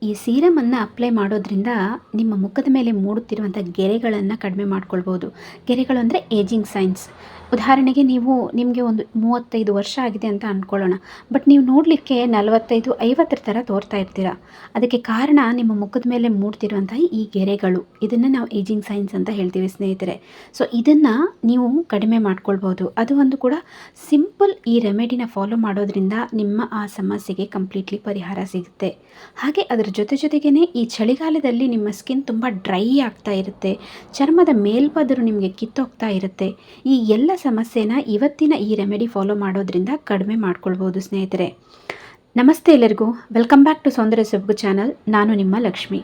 ಈ ಸೀರಮನ್ನು ಅಪ್ಲೈ ಮಾಡೋದ್ರಿಂದ ನಿಮ್ಮ ಮುಖದ ಮೇಲೆ ಮೂಡುತ್ತಿರುವಂಥ ಗೆರೆಗಳನ್ನು ಕಡಿಮೆ ಮಾಡ್ಕೊಳ್ಬೋದು. ಗೆರೆಗಳು ಅಂದರೆ ಏಜಿಂಗ್ ಸೈನ್ಸ್. ಉದಾಹರಣೆಗೆ ನಿಮಗೆ ಒಂದು 35 ವರ್ಷ ಆಗಿದೆ ಅಂತ ಅಂದ್ಕೊಳ್ಳೋಣ. ಬಟ್ ನೀವು ನೋಡಲಿಕ್ಕೆ 45, 50 ಥರ ತೋರ್ತಾ ಇರ್ತೀರ. ಅದಕ್ಕೆ ಕಾರಣ ನಿಮ್ಮ ಮುಖದ ಮೇಲೆ ಮೂಡ್ತಿರುವಂತಹ ಈ ಗೆರೆಗಳು. ಇದನ್ನು ನಾವು ಏಜಿಂಗ್ ಸೈನ್ಸ್ ಅಂತ ಹೇಳ್ತೀವಿ ಸ್ನೇಹಿತರೆ. ಸೊ ಇದನ್ನು ನೀವು ಕಡಿಮೆ ಮಾಡ್ಕೊಳ್ಬೋದು. ಅದು ಒಂದು ಕೂಡ ಸಿಂಪಲ್ ಈ ರೆಮಿಡಿನ ಫಾಲೋ ಮಾಡೋದ್ರಿಂದ ನಿಮ್ಮ ಆ ಸಮಸ್ಯೆಗೆ ಕಂಪ್ಲೀಟ್ಲಿ ಪರಿಹಾರ ಸಿಗುತ್ತೆ. ಹಾಗೆ ಅದರ ಜೊತೆಗೇ ಈ ಚಳಿಗಾಲದಲ್ಲಿ ನಿಮ್ಮ ಸ್ಕಿನ್ ತುಂಬ ಡ್ರೈ ಆಗ್ತಾ ಇರುತ್ತೆ, ಚರ್ಮದ ಮೇಲ್ಪದರು ನಿಮಗೆ ಕಿತ್ತೋಗ್ತಾ ಇರುತ್ತೆ. ಈ ಎಲ್ಲ ಸಮಸ್ಯೆನ ಇವತ್ತಿನ ಈ ರೆಮಿಡಿ ಫಾಲೋ ಮಾಡೋದ್ರಿಂದ ಕಡಿಮೆ ಮಾಡ್ಕೊಳ್ಬೋದು ಸ್ನೇಹಿತರೆ. ನಮಸ್ತೆ ಎಲ್ಲರಿಗೂ, ವೆಲ್ಕಮ್ ಬ್ಯಾಕ್ ಟು ಸೌಂದರ್ಯ ಸೊಬಗು ಚಾನಲ್. ನಾನು ನಿಮ್ಮ ಲಕ್ಷ್ಮಿ.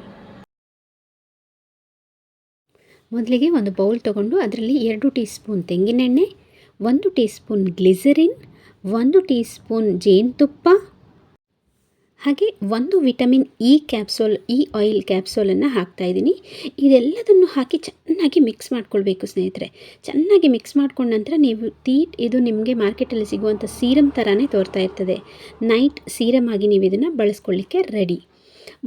ಮೊದಲಿಗೆ ಒಂದು ಬೌಲ್ ತೊಗೊಂಡು ಅದರಲ್ಲಿ 2 ಟೀ ಸ್ಪೂನ್ ತೆಂಗಿನೆಣ್ಣೆ, 1 tea spoon glycerine, 1 tea spoon ಜೇನುತುಪ್ಪ, ಹಾಗೆ 1 ವಿಟಮಿನ್ ಇ ಕ್ಯಾಪ್ಸೂಲ್, ಈ ಆಯಿಲ್ ಕ್ಯಾಪ್ಸೂಲನ್ನು ಹಾಕ್ತಾಯಿದ್ದೀನಿ. ಇದೆಲ್ಲದನ್ನು ಹಾಕಿ ಚೆನ್ನಾಗಿ ಮಿಕ್ಸ್ ಮಾಡ್ಕೊಳ್ಬೇಕು ಸ್ನೇಹಿತರೆ. ಚೆನ್ನಾಗಿ ಮಿಕ್ಸ್ ಮಾಡ್ಕೊಂಡ ನಂತರ ಇದು ನಿಮಗೆ ಮಾರ್ಕೆಟಲ್ಲಿ ಸಿಗುವಂಥ ಸೀರಮ್ ಥರನೇ ತೋರ್ತಾ ಇರ್ತದೆ. ನೈಟ್ ಸೀರಮ್ ಆಗಿ ನೀವು ಇದನ್ನು ಬಳಸ್ಕೊಳ್ಳಿಕ್ಕೆ ರೆಡಿ.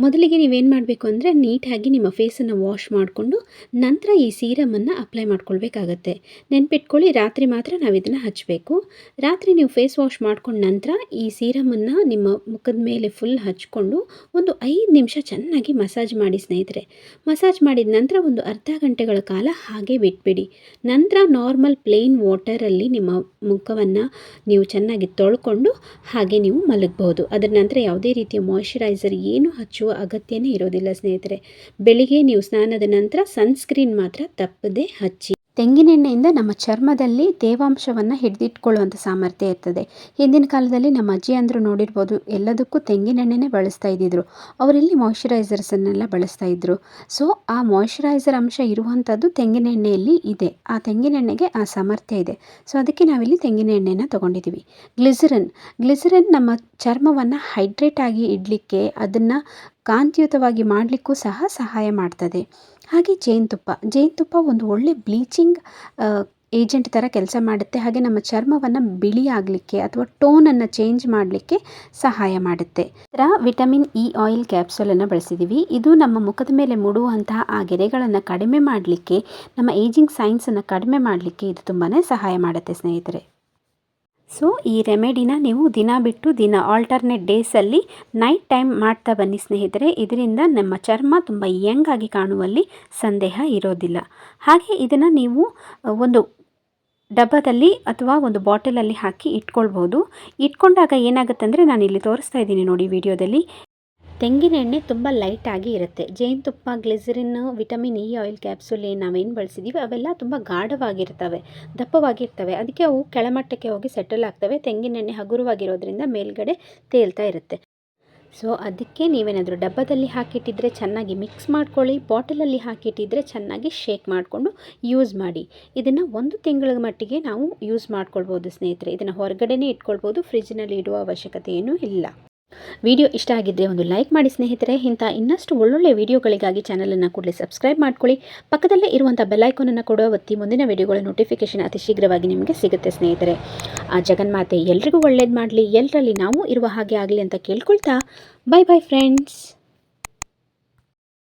ಮೊದಲಿಗೆ ನೀವೇನು ಮಾಡಬೇಕು ಅಂದರೆ ನೀಟಾಗಿ ನಿಮ್ಮ ಫೇಸನ್ನು ವಾಶ್ ಮಾಡಿಕೊಂಡು ನಂತರ ಈ ಸೀರಮನ್ನು ಅಪ್ಲೈ ಮಾಡ್ಕೊಳ್ಬೇಕಾಗತ್ತೆ. ನೆನ್ಪಿಟ್ಕೊಳ್ಳಿ, ರಾತ್ರಿ ಮಾತ್ರ ನಾವು ಇದನ್ನು ಹಚ್ಚಬೇಕು. ರಾತ್ರಿ ನೀವು ಫೇಸ್ ವಾಶ್ ಮಾಡ್ಕೊಂಡ ನಂತರ ಈ ಸೀರಮನ್ನು ನಿಮ್ಮ ಮುಖದ ಮೇಲೆ ಫುಲ್ ಹಚ್ಕೊಂಡು ಒಂದು 5 ನಿಮಿಷ ಚೆನ್ನಾಗಿ ಮಸಾಜ್ ಮಾಡಿ ಸ್ನೇಹಿತರೆ. ಮಸಾಜ್ ಮಾಡಿದ ನಂತರ ಒಂದು ಅರ್ಧ ಗಂಟೆಗಳ ಕಾಲ ಹಾಗೆ ಬಿಟ್ಬಿಡಿ. ನಂತರ ನಾರ್ಮಲ್ ಪ್ಲೇನ್ ವಾಟರಲ್ಲಿ ನಿಮ್ಮ ಮುಖವನ್ನು ನೀವು ಚೆನ್ನಾಗಿ ತೊಳ್ಕೊಂಡು ಹಾಗೆ ನೀವು ಮಲಗಬಹುದು. ಅದರ ನಂತರ ಯಾವುದೇ ರೀತಿಯ ಮಾಯಿಶ್ಚರೈಸರ್ ಏನು ಹಚ್ಚುವ ಅಗತ್ಯನೇ ಇರೋದಿಲ್ಲ ಸ್ನೇಹಿತರೆ. ಬೆಳಿಗ್ಗೆ ನೀವು ಸ್ನಾನದ ನಂತರ ಸನ್ಸ್ಕ್ರೀನ್ ಮಾತ್ರ ತಪ್ಪದೆ ಹಚ್ಚಿ. ತೆಂಗಿನೆಣ್ಣೆಯಿಂದ ನಮ್ಮ ಚರ್ಮದಲ್ಲಿ ತೇವಾಂಶವನ್ನು ಹಿಡಿದಿಟ್ಕೊಳ್ಳುವಂಥ ಸಾಮರ್ಥ್ಯ ಇರ್ತದೆ. ಹಿಂದಿನ ಕಾಲದಲ್ಲಿ ನಮ್ಮ ಅಜ್ಜಿ ಅಂದರು ನೋಡಿರ್ಬೋದು, ಎಲ್ಲದಕ್ಕೂ ತೆಂಗಿನೆಣ್ಣೆನೇ ಬಳಸ್ತಾ ಇದ್ದಿದ್ರು. ಅವರೆಲ್ಲಿ ಮಾಯಿಶ್ಚರೈಸರ್ಸನ್ನೆಲ್ಲ ಬಳಸ್ತಾ ಇದ್ದರು. ಸೊ ಆ ಮಾಯಿಶ್ಚರೈಸರ್ ಅಂಶ ಇರುವಂಥದ್ದು ತೆಂಗಿನೆಣ್ಣೆಯಲ್ಲಿ ಇದೆ. ಆ ತೆಂಗಿನೆಣ್ಣೆಗೆ ಆ ಸಾಮರ್ಥ್ಯ ಇದೆ. ಸೊ ಅದಕ್ಕೆ ನಾವಿಲ್ಲಿ ತೆಂಗಿನೆಣ್ಣೆನ ತೊಗೊಂಡಿದ್ದೀವಿ. ಗ್ಲಿಸರಿನ್ ನಮ್ಮ ಚರ್ಮವನ್ನು ಹೈಡ್ರೇಟ್ ಆಗಿ ಇಡಲಿಕ್ಕೆ, ಅದನ್ನು ಕಾಂತಿಯುತವಾಗಿ ಮಾಡಲಿಕ್ಕೂ ಸಹ ಸಹಾಯ ಮಾಡ್ತದೆ. ಹಾಗೆ ಜೇನುತುಪ್ಪ ಒಂದು ಒಳ್ಳೆ ಬ್ಲೀಚಿಂಗ್ ಏಜೆಂಟ್ ಥರ ಕೆಲಸ ಮಾಡುತ್ತೆ. ಹಾಗೆ ನಮ್ಮ ಚರ್ಮವನ್ನು ಬಿಳಿ ಆಗಲಿಕ್ಕೆ ಅಥವಾ ಟೋನನ್ನು ಚೇಂಜ್ ಮಾಡಲಿಕ್ಕೆ ಸಹಾಯ ಮಾಡುತ್ತೆ. ವಿಟಮಿನ್ ಇ ಆಯಿಲ್ ಕ್ಯಾಪ್ಸೂಲನ್ನು ಬಳಸಿದ್ದೀವಿ. ಇದು ನಮ್ಮ ಮುಖದ ಮೇಲೆ ಮೂಡುವಂತಹ ಆ ಗೆರೆಗಳನ್ನು ಕಡಿಮೆ ಮಾಡಲಿಕ್ಕೆ, ನಮ್ಮ ಏಜಿಂಗ್ ಸೈನ್ಸನ್ನು ಕಡಿಮೆ ಮಾಡಲಿಕ್ಕೆ ಇದು ತುಂಬಾ ಸಹಾಯ ಮಾಡುತ್ತೆ ಸ್ನೇಹಿತರೆ. ಸೊ ಈ ರೆಮಿಡಿನ ನೀವು ದಿನ ಬಿಟ್ಟು ದಿನ ಆಲ್ಟರ್ನೇಟ್ ಡೇಸಲ್ಲಿ ನೈಟ್ ಟೈಮ್ ಮಾಡ್ತಾ ಬನ್ನಿ ಸ್ನೇಹಿತರೆ. ಇದರಿಂದ ನಮ್ಮ ಚರ್ಮ ತುಂಬ ಯಂಗ್ ಆಗಿ ಕಾಣುವಲ್ಲಿ ಸಂದೇಹ ಇರೋದಿಲ್ಲ. ಹಾಗೆ ಇದನ್ನು ನೀವು ಒಂದು ಡಬ್ಬದಲ್ಲಿ ಅಥವಾ ಒಂದು ಬಾಟಲಲ್ಲಿ ಹಾಕಿ ಇಟ್ಕೊಳ್ಬೋದು. ಇಟ್ಕೊಂಡಾಗ ಏನಾಗುತ್ತೆ ಅಂದರೆ, ನಾನು ಇಲ್ಲಿ ತೋರಿಸ್ತಾ ಇದ್ದೀನಿ ನೋಡಿ ವಿಡಿಯೋದಲ್ಲಿ, ತೆಂಗಿನೆಣ್ಣೆ ತುಂಬ ಲೈಟಾಗಿ ಇರುತ್ತೆ. ಜೇನುತುಪ್ಪ, glycerine, vitamin E oil capsule ನಾವೇನು ಬಳಸಿದ್ದೀವಿ ಅವೆಲ್ಲ ತುಂಬ ಗಾಢವಾಗಿರ್ತವೆ, ದಪ್ಪವಾಗಿರ್ತವೆ. ಅದಕ್ಕೆ ಅವು ಕೆಳಮಟ್ಟಕ್ಕೆ ಹೋಗಿ ಸೆಟಲ್ ಆಗ್ತವೆ. ತೆಂಗಿನೆಣ್ಣೆ ಹಗುರವಾಗಿರೋದ್ರಿಂದ ಮೇಲ್ಗಡೆ ತೇಲ್ತಾ ಇರುತ್ತೆ. ಸೊ ಅದಕ್ಕೆ ನೀವೇನಾದರೂ ಡಬ್ಬದಲ್ಲಿ ಹಾಕಿಟ್ಟಿದ್ರೆ ಚೆನ್ನಾಗಿ ಮಿಕ್ಸ್ ಮಾಡ್ಕೊಳ್ಳಿ. ಬಾಟಲಲ್ಲಿ ಹಾಕಿಟ್ಟಿದ್ರೆ ಚೆನ್ನಾಗಿ ಶೇಕ್ ಮಾಡಿಕೊಂಡು ಯೂಸ್ ಮಾಡಿ. ಇದನ್ನು 1 ತಿಂಗಳ ಮಟ್ಟಿಗೆ ನಾವು ಯೂಸ್ ಮಾಡ್ಕೊಳ್ಬೋದು ಸ್ನೇಹಿತರೆ. ಇದನ್ನು ಹೊರಗಡೆನೇ ಇಟ್ಕೊಳ್ಬೋದು, ಫ್ರಿಜ್ನಲ್ಲಿ ಇಡುವ ಅವಶ್ಯಕತೆ ಏನೂ ಇಲ್ಲ. ವಿಡಿಯೋ ಇಷ್ಟ ಆಗಿದ್ದರೆ ಒಂದು ಲೈಕ್ ಮಾಡಿ ಸ್ನೇಹಿತರೆ. ಇನ್ನಷ್ಟು ಒಳ್ಳೊಳ್ಳೆ ವಿಡಿಯೋಗಳಿಗಾಗಿ ಚಾನಲನ್ನು ಕೂಡಲೇ ಸಬ್ಸ್ಕ್ರೈಬ್ ಮಾಡ್ಕೊಳ್ಳಿ. ಪಕ್ಕದಲ್ಲೇ ಇರುವಂಥ ಬೆಲ್ಲೈಕಾನನ್ನು ಕೂಡ ಒತ್ತಿ ಮುಂದಿನ ವಿಡಿಯೋಗಳ ನೋಟಿಫಿಕೇಷನ್ ಅತಿ ಶೀಘ್ರವಾಗಿ ನಿಮಗೆ ಸಿಗುತ್ತೆ ಸ್ನೇಹಿತರೆ. ಆ ಜಗನ್ಮಾತೆ ಎಲ್ರಿಗೂ ಒಳ್ಳೇದು ಮಾಡಲಿ, ಎಲ್ಲರಲ್ಲಿ ನಾವು ಇರುವ ಹಾಗೆ ಆಗಲಿ ಅಂತ ಕೇಳ್ಕೊಳ್ತಾ, ಬೈ ಬೈ ಫ್ರೆಂಡ್ಸ್.